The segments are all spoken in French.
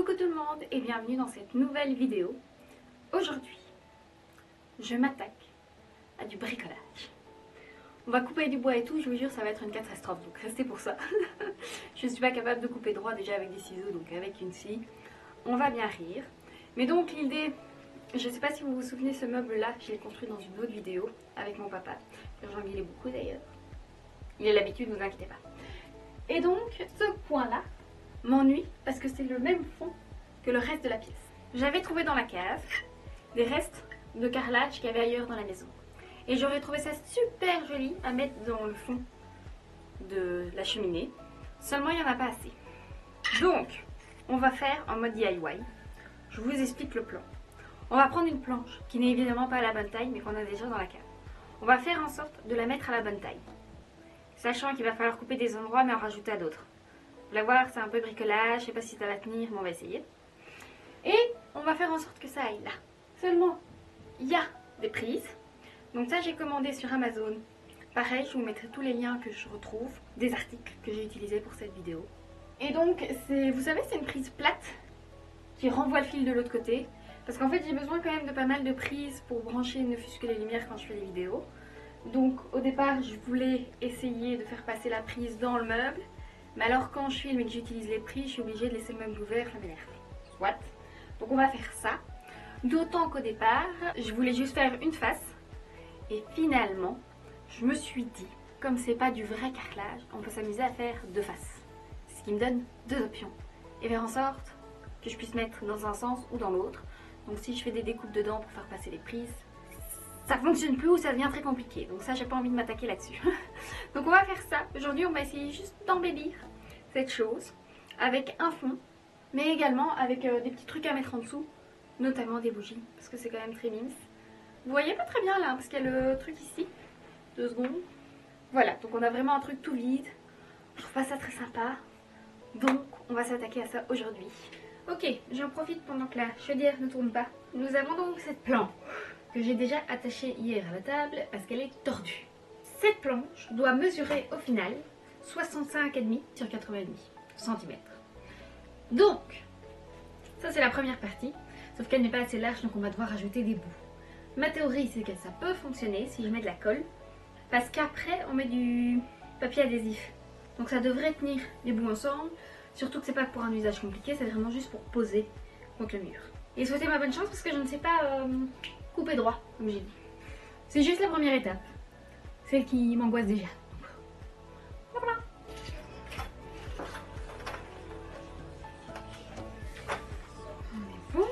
Coucou tout le monde et bienvenue dans cette nouvelle vidéo. Aujourd'hui, je m'attaque à du bricolage. On va couper du bois et tout, je vous jure ça va être une catastrophe, donc restez pour ça. Je ne suis pas capable de couper droit déjà avec des ciseaux, donc avec une scie, on va bien rire. Mais donc l'idée, je ne sais pas si vous vous souvenez, ce meuble là, je l'ai construit dans une autre vidéo avec mon papa. J'en ai beaucoup d'ailleurs. Il a l'habitude, ne vous inquiétez pas. Et donc ce point là m'ennuie parce que c'est le même fond que le reste de la pièce. J'avais trouvé dans la cave des restes de carrelage qu'il y avait ailleurs dans la maison. Et j'aurais trouvé ça super joli à mettre dans le fond de la cheminée. Seulement il n'y en a pas assez. Donc on va faire en mode DIY. Je vous explique le plan. On va prendre une planche qui n'est évidemment pas à la bonne taille mais qu'on a déjà dans la cave. On va faire en sorte de la mettre à la bonne taille. Sachant qu'il va falloir couper des endroits mais en rajouter à d'autres. Vous allez voir, c'est un peu bricolage, je sais pas si ça va tenir, mais on va essayer. Et on va faire en sorte que ça aille là. Seulement, il y a des prises. Donc ça, j'ai commandé sur Amazon. Pareil, je vous mettrai tous les liens que je retrouve, des articles que j'ai utilisés pour cette vidéo. Et donc, vous savez, c'est une prise plate qui renvoie le fil de l'autre côté. Parce qu'en fait, j'ai besoin quand même de pas mal de prises pour brancher ne fût-ce que les lumières quand je fais les vidéos. Donc au départ, je voulais essayer de faire passer la prise dans le meuble. Mais alors quand je filme et que j'utilise les prises, je suis obligée de laisser le meuble ouvert, ça m'énerve. Soit. Donc on va faire ça. D'autant qu'au départ, je voulais juste faire une face. Et finalement, je me suis dit, comme c'est pas du vrai carrelage, on peut s'amuser à faire deux faces. Ce qui me donne deux options. Et faire en sorte que je puisse mettre dans un sens ou dans l'autre. Donc si je fais des découpes dedans pour faire passer les prises, ça fonctionne plus ou ça devient très compliqué. Donc ça, j'ai pas envie de m'attaquer là-dessus. Donc on va faire ça. Aujourd'hui, on va essayer juste d'embellir cette chose avec un fond, mais également avec des petits trucs à mettre en dessous, notamment des bougies, parce que c'est quand même très mince. Vous voyez pas très bien là, parce qu'il y a le truc ici. 2 secondes. Voilà, donc on a vraiment un truc tout vide. Je trouve pas ça très sympa. Donc on va s'attaquer à ça aujourd'hui. Ok, j'en profite pendant que la chaudière ne tourne pas. Nous avons donc cette planche que j'ai déjà attachée hier à la table parce qu'elle est tordue. Cette planche doit mesurer au final 65,5 sur 80,5 cm. Donc, ça c'est la première partie, sauf qu'elle n'est pas assez large donc on va devoir ajouter des bouts. Ma théorie c'est que ça peut fonctionner si je mets de la colle, parce qu'après on met du papier adhésif. Donc ça devrait tenir les bouts ensemble, surtout que c'est pas pour un usage compliqué, c'est vraiment juste pour poser contre le mur. Et souhaitez ma bonne chance parce que je ne sais pas couper droit, comme j'ai dit. C'est juste la première étape, celle qui m'angoisse déjà. Voilà. On est bon.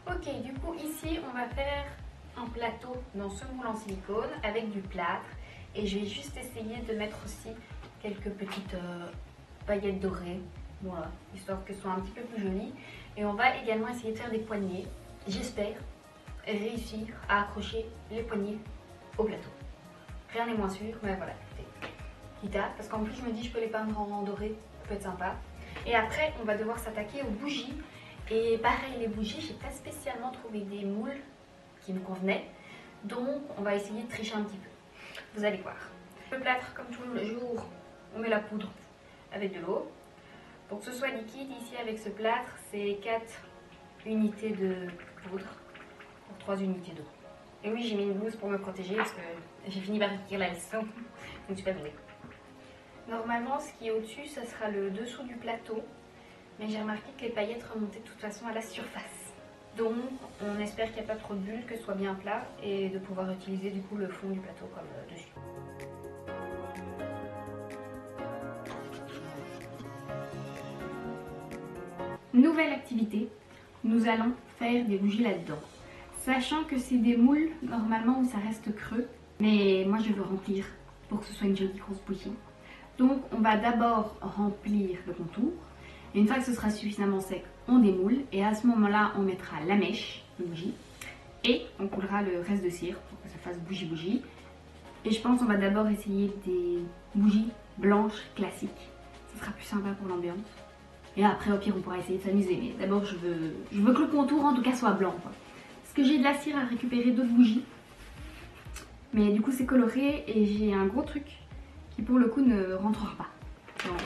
Ok, du coup ici on va faire un plateau dans ce moule en silicone avec du plâtre et je vais juste essayer de mettre aussi quelques petites paillettes dorées, voilà, histoire que ce soit un petit peu plus joli. Et on va également essayer de faire des poignées, j'espère réussir à accrocher les poignées au plateau. Rien n'est moins sûr, mais voilà, quitte à, parce qu'en plus je me dis je peux les peindre en doré, ça peut être sympa. Et après on va devoir s'attaquer aux bougies. Et pareil, les bougies, j'ai pas spécialement trouvé des moules qui me convenaient. Donc, on va essayer de tricher un petit peu. Vous allez voir. Le plâtre, comme tous les jours, on met la poudre avec de l'eau. Pour que ce soit liquide, ici avec ce plâtre, c'est 4 unités de poudre pour 3 unités d'eau. Et oui, j'ai mis une blouse pour me protéger parce que j'ai fini par écrire la leçon. Je ne suis pas douée. Normalement, ce qui est au-dessus, ça sera le dessous du plateau. Mais j'ai remarqué que les paillettes remontaient de toute façon à la surface. Donc, on espère qu'il n'y a pas trop de bulles, que ce soit bien plat et de pouvoir utiliser du coup le fond du plateau comme dessus. Nouvelle activité, nous allons faire des bougies là-dedans. Sachant que c'est des moules normalement où ça reste creux, mais moi je veux remplir pour que ce soit une jolie grosse bougie. Donc on va d'abord remplir le contour. Et une fois que ce sera suffisamment sec, on démoule et à ce moment-là on mettra la mèche de bougie et on coulera le reste de cire pour que ça fasse bougie. Et je pense qu'on va d'abord essayer des bougies blanches classiques. Ça sera plus sympa pour l'ambiance. Et après au pire on pourra essayer de s'amuser. Mais d'abord je veux que le contour en tout cas soit blanc, quoi. Parce que j'ai de la cire à récupérer d'autres bougies. Mais du coup c'est coloré et j'ai un gros truc qui pour le coup ne rentrera pas dans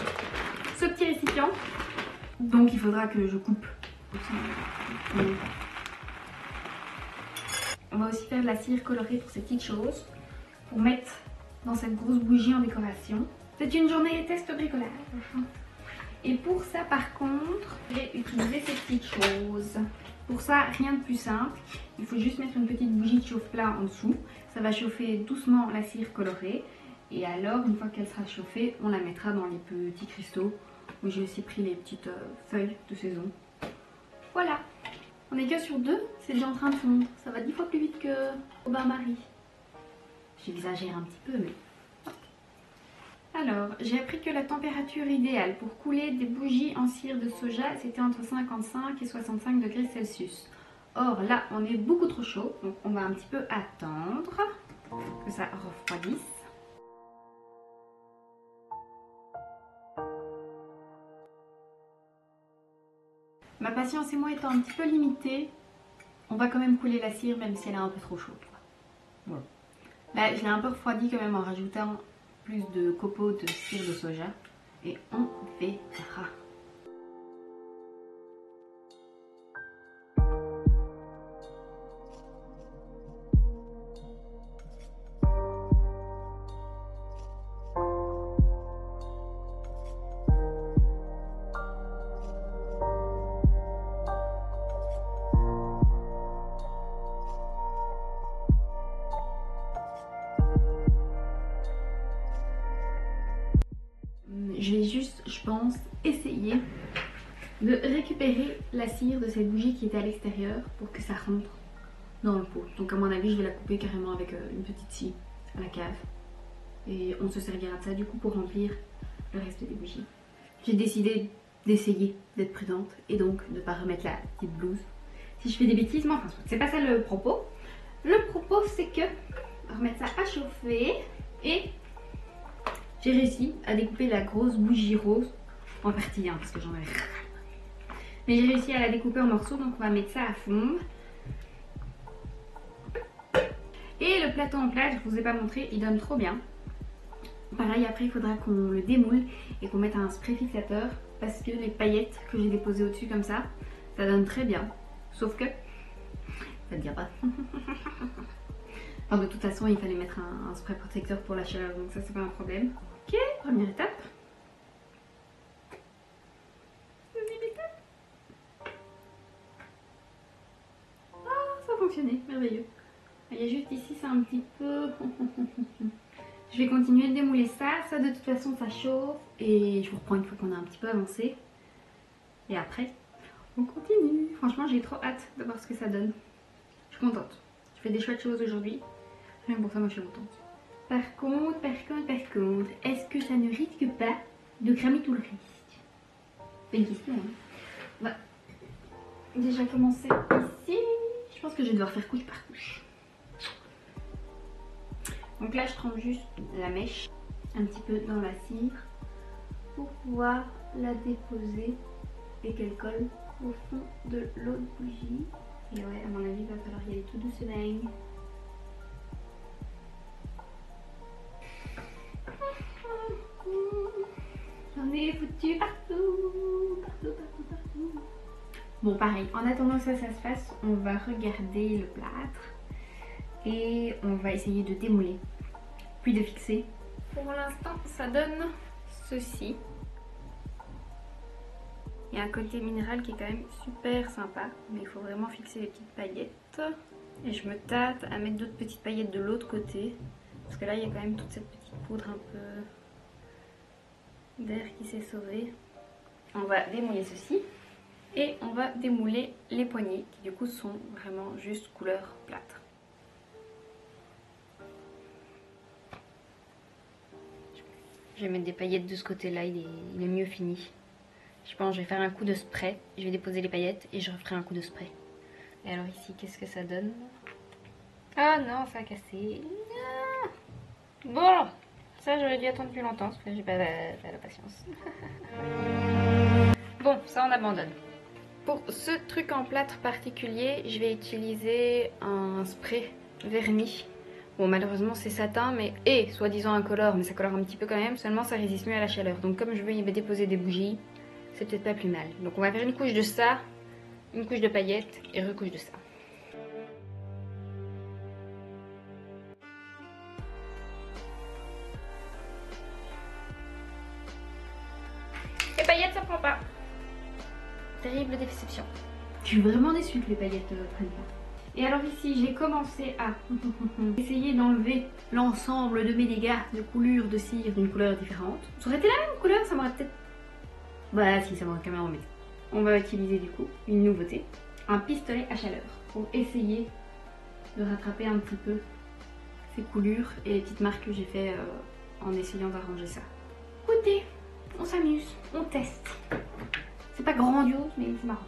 ce petit récipient. Donc il faudra que je coupe. On va aussi faire de la cire colorée pour ces petites choses. Pour mettre dans cette grosse bougie en décoration. C'est une journée test bricolage. Et pour ça par contre, je vais utiliser ces petites choses. Pour ça, rien de plus simple. Il faut juste mettre une petite bougie de chauffe-plat en dessous. Ça va chauffer doucement la cire colorée. Et alors, une fois qu'elle sera chauffée, on la mettra dans les petits cristaux. Où j'ai aussi pris les petites feuilles de saison. Voilà. On est que sur 2, c'est déjà en train de fondre. Ça va 10 fois plus vite que au bain-marie. J'exagère un petit peu, mais... Alors, j'ai appris que la température idéale pour couler des bougies en cire de soja, c'était entre 55 et 65 degrés Celsius. Or, là, on est beaucoup trop chaud, donc on va un petit peu attendre que ça refroidisse. Ma patience et moi étant un petit peu limitée, on va quand même couler la cire même si elle est un peu trop chaude. Voilà. Là, je l'ai un peu refroidi quand même en rajoutant plus de copeaux de cire de soja et on verra. Je vais juste, je pense, essayer de récupérer la cire de cette bougie qui était à l'extérieur pour que ça rentre dans le pot. Donc à mon avis, je vais la couper carrément avec une petite scie à la cave. Et on se servira de ça du coup pour remplir le reste des bougies. J'ai décidé d'essayer d'être prudente et donc de ne pas remettre la petite blouse. Si je fais des bêtises, mais enfin, c'est pas ça le propos. Le propos, c'est que on va remettre ça à chauffer et j'ai réussi à découper la grosse bougie rose en partie, parce que j'en avais rien. Mais j'ai réussi à la découper en morceaux, donc on va mettre ça à fondre. Et le plateau en plâtre, je vous ai pas montré, il donne trop bien. Pareil, après il faudra qu'on le démoule et qu'on mette un spray fixateur parce que les paillettes que j'ai déposées au-dessus comme ça donne très bien. Sauf que ça ne tient pas. Enfin, de toute façon, il fallait mettre un spray protecteur pour la chaleur, donc ça c'est pas un problème. Ok, première étape. Deuxième étape. Ah, ça a fonctionné, merveilleux. Il y a juste ici, c'est un petit peu... Je vais continuer de démouler ça. Ça, de toute façon, ça chauffe. Et je vous reprends une fois qu'on a un petit peu avancé. Et après, on continue. Franchement, j'ai trop hâte de voir ce que ça donne. Je suis contente. Je fais des chouettes choses aujourd'hui. Rien pour ça, moi, je suis contente. Par contre, est-ce que ça ne risque pas de cramer tout le reste? C'est une question, hein. On va déjà commencer ici. Je pense que je vais devoir faire couche par couche. Donc là, je trempe juste la mèche un petit peu dans la cire pour pouvoir la déposer et qu'elle colle au fond de l'autre bougie. Et ouais, à mon avis, il va falloir y aller tout doucement. J'en ai foutu partout, partout, partout, partout. Bon, pareil, en attendant que ça se fasse, on va regarder le plâtre et on va essayer de démouler, puis de fixer. Pour l'instant, ça donne ceci. Il y a un côté minéral qui est quand même super sympa, mais il faut vraiment fixer les petites paillettes. Et je me tâte à mettre d'autres petites paillettes de l'autre côté, parce que là, il y a quand même toute cette petite poudre un peu d'air qui s'est sauvée. On va démouler ceci et on va démouler les poignets qui du coup sont vraiment juste couleur plâtre. Je vais mettre des paillettes de ce côté-là, il est mieux fini. Je pense que je vais faire un coup de spray, je vais déposer les paillettes et je referai un coup de spray. Et alors ici, qu'est-ce que ça donne? Ah non, ça a cassé. Ah. Bon, ça j'aurais dû attendre plus longtemps parce que j'ai pas la patience. Bon, ça on abandonne. Pour ce truc en plâtre particulier, je vais utiliser un spray vernis. Bon, malheureusement c'est satin, mais soi-disant incolore, mais ça colore un petit peu quand même. Seulement ça résiste mieux à la chaleur. Donc comme je veux y déposer des bougies, c'est peut-être pas plus mal. Donc on va faire une couche de ça, une couche de paillettes et recouche de ça. Les paillettes ça prend pas. Terrible déception. Je suis vraiment déçue que les paillettes prennent pas. Et alors ici j'ai commencé à essayer d'enlever l'ensemble de mes dégâts de coulures de cire d'une couleur différente. Ça aurait été la même couleur, ça m'aurait peut-être... Bah si, ça m'aurait quand même remis. On va utiliser du coup une nouveauté, un pistolet à chaleur pour essayer de rattraper un petit peu ces coulures et les petites marques que j'ai fait en essayant d'arranger ça. Écoutez, on s'amuse, on teste. C'est pas grandiose mais c'est marrant.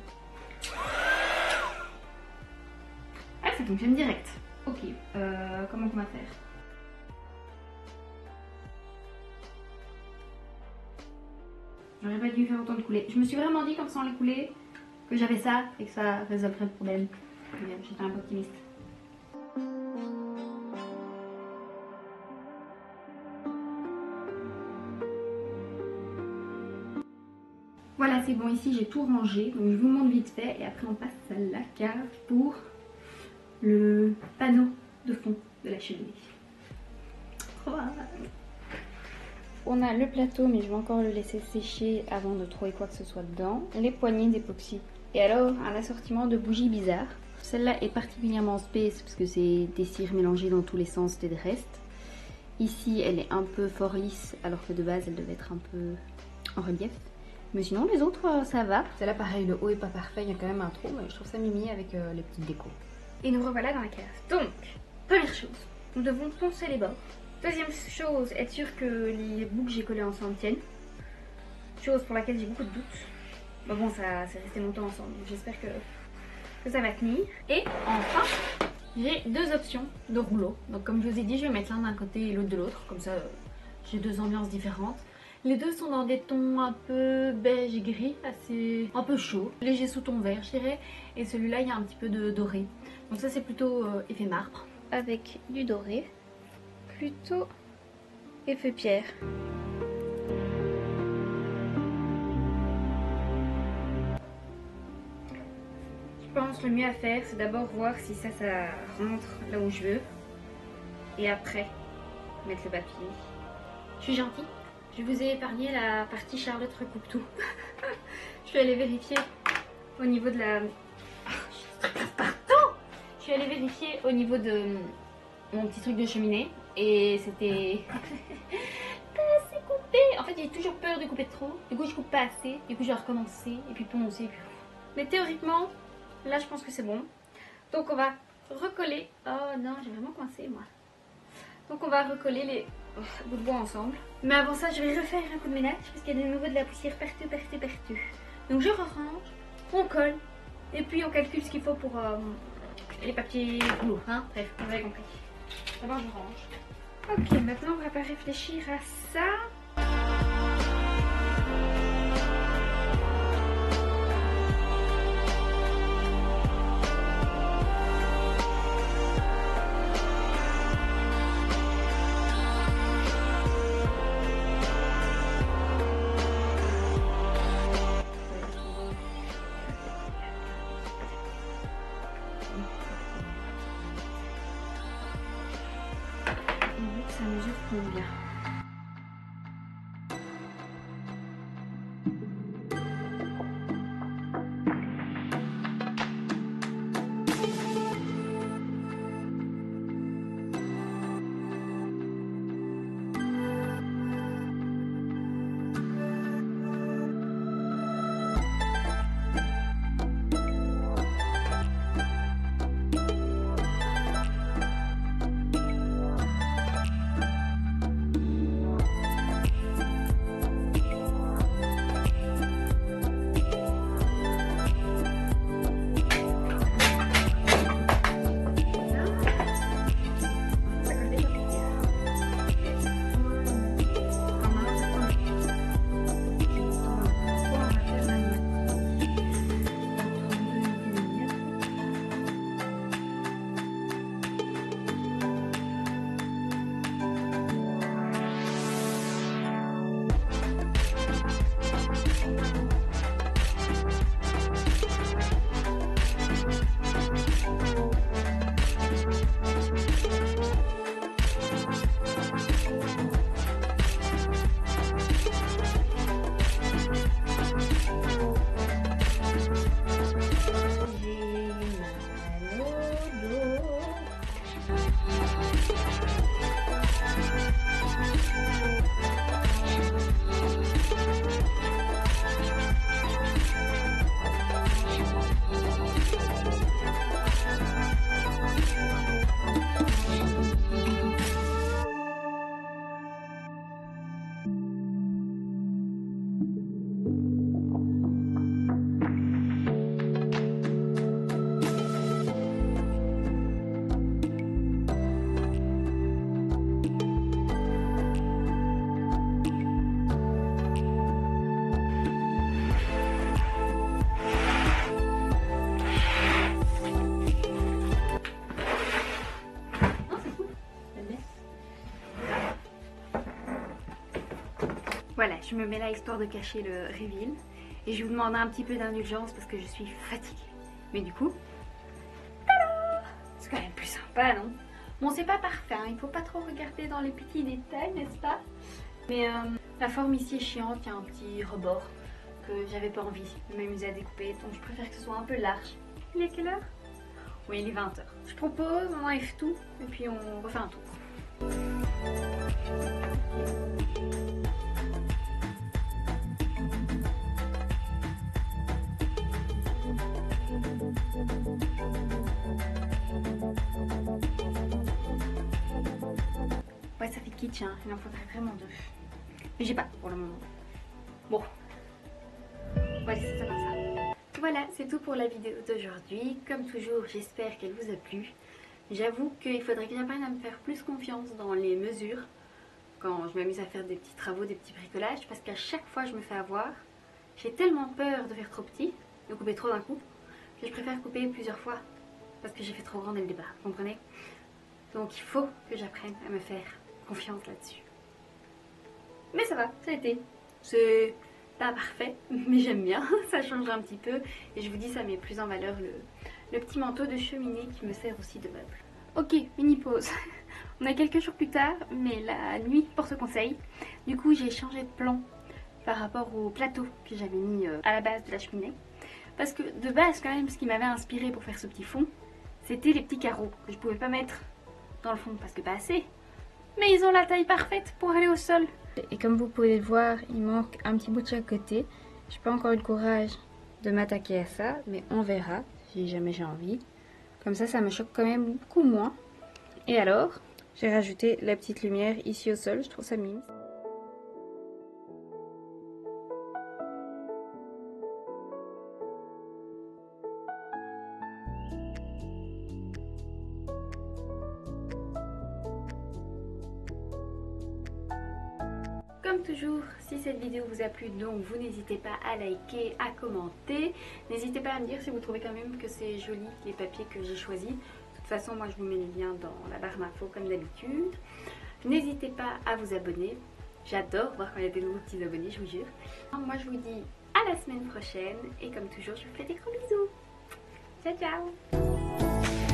Ah, ça fonctionne direct. Ok, comment on va faire? J'aurais pas dû faire autant de coulées. Je me suis vraiment dit qu'en faisant les coulées, que j'avais ça et que ça résolverait le problème. J'étais un peu optimiste. Voilà, c'est bon, ici j'ai tout rangé. Donc je vous montre vite fait et après on passe à la cave pour le panneau de fond de la cheminée. On a le plateau, mais je vais encore le laisser sécher avant de trouver quoi que ce soit dedans. Les poignées d'époxy. Et alors, un assortiment de bougies bizarres. Celle-là est particulièrement space parce que c'est des cires mélangées dans tous les sens des restes. Ici, elle est un peu fort lisse, alors que de base, elle devait être un peu en relief. Mais sinon, les autres, ça va. Celle-là, pareil, le haut est pas parfait, il y a quand même un trou, mais je trouve ça mimi avec les petites décos. Et nous revoilà dans la cave. Donc, première chose, nous devons poncer les bords. Deuxième chose, être sûr que les bouts que j'ai collés ensemble tiennent. Chose pour laquelle j'ai beaucoup de doutes. Mais bon, ça c'est resté longtemps ensemble, j'espère que ça va tenir. Et enfin, j'ai deux options de rouleau. Donc comme je vous ai dit, je vais mettre l'un d'un côté et l'autre de l'autre. Comme ça, j'ai deux ambiances différentes. Les deux sont dans des tons un peu beige gris, assez un peu chaud. Léger sous ton vert, je dirais. Et celui-là, il y a un petit peu de doré. Donc ça, c'est plutôt effet marbre. Avec du doré. Plutôt effet pierre. Je pense le mieux à faire, c'est d'abord voir si ça rentre là où je veux. Et après, mettre le papier. Je suis gentille. Je vous ai épargné la partie Charlotte recoupe tout. Je suis allée vérifier au niveau de la... Je suis allée vérifier au niveau de mon petit truc de cheminée. Et c'était pas assez coupé. En fait, j'ai toujours peur de couper trop. Du coup, je coupe pas assez. Du coup, je vais recommencer. Et puis poncer. Et puis... Mais théoriquement, là, je pense que c'est bon. Donc, on va recoller. Oh non, j'ai vraiment coincé, moi. Donc, on va recoller les bouts de bois ensemble. Mais avant ça, je vais refaire un coup de ménage. Parce qu'il y a de nouveau de la poussière partout. Donc, je range. On colle. Et puis, on calcule ce qu'il faut pour les papiers lourds. Hein. Bref, vous avez compris. D'abord, je range. Ok, maintenant on va pas réfléchir à ça. ça mesure combien? Voilà, je me mets là histoire de cacher le reveal. Et je vous demande un petit peu d'indulgence parce que je suis fatiguée. Mais du coup, c'est quand même plus sympa, non? Bon, c'est pas parfait, hein, il faut pas trop regarder dans les petits détails, n'est-ce pas? Mais la forme ici est chiante, il y a un petit rebord que j'avais pas envie de m'amuser à découper. Donc je préfère que ce soit un peu large. Il est quelle heure? Oui, il est 20 h. Je propose, on enlève tout et puis on refait un tour. Ouais, ça fait kitsch, hein. Il en faudrait vraiment deux. Mais j'ai pas pour le moment. Bon, on va laisser ça comme ça. Voilà, c'est tout pour la vidéo d'aujourd'hui. Comme toujours, j'espère qu'elle vous a plu. J'avoue qu'il faudrait que j'apprenne à me faire plus confiance dans les mesures quand je m'amuse à faire des petits travaux, des petits bricolages, parce qu'à chaque fois je me fais avoir. J'ai tellement peur de faire trop petit, de couper trop d'un coup, que je préfère couper plusieurs fois parce que j'ai fait trop grand dès le départ, vous comprenez? Donc il faut que j'apprenne à me faire confiance là-dessus. Mais ça va, ça a été. C'est pas parfait, mais j'aime bien, ça change un petit peu. Et je vous dis, ça met plus en valeur le petit manteau de cheminée qui me sert aussi de meuble. Ok, mini pause. On est quelques jours plus tard, mais la nuit porte conseil. Du coup, j'ai changé de plan par rapport au plateau que j'avais mis à la base de la cheminée. Parce que de base, quand même, ce qui m'avait inspiré pour faire ce petit fond, c'était les petits carreaux que je pouvais pas mettre dans le fond parce que pas assez. Mais ils ont la taille parfaite pour aller au sol. Et comme vous pouvez le voir, il manque un petit bout de chaque côté. J'ai pas encore eu le courage de m'attaquer à ça, mais on verra si jamais j'ai envie. Comme ça me choque quand même beaucoup moins. Et alors, j'ai rajouté la petite lumière ici au sol, je trouve ça mime. Comme toujours, si cette vidéo vous a plu, donc vous n'hésitez pas à liker, à commenter. N'hésitez pas à me dire si vous trouvez quand même que c'est joli les papiers que j'ai choisis. De toute façon, moi je vous mets le lien dans la barre d'infos comme d'habitude. N'hésitez pas à vous abonner. J'adore voir quand il y a des nouveaux petits abonnés, je vous jure. Moi je vous dis à la semaine prochaine et comme toujours, je vous fais des gros bisous. Ciao ciao.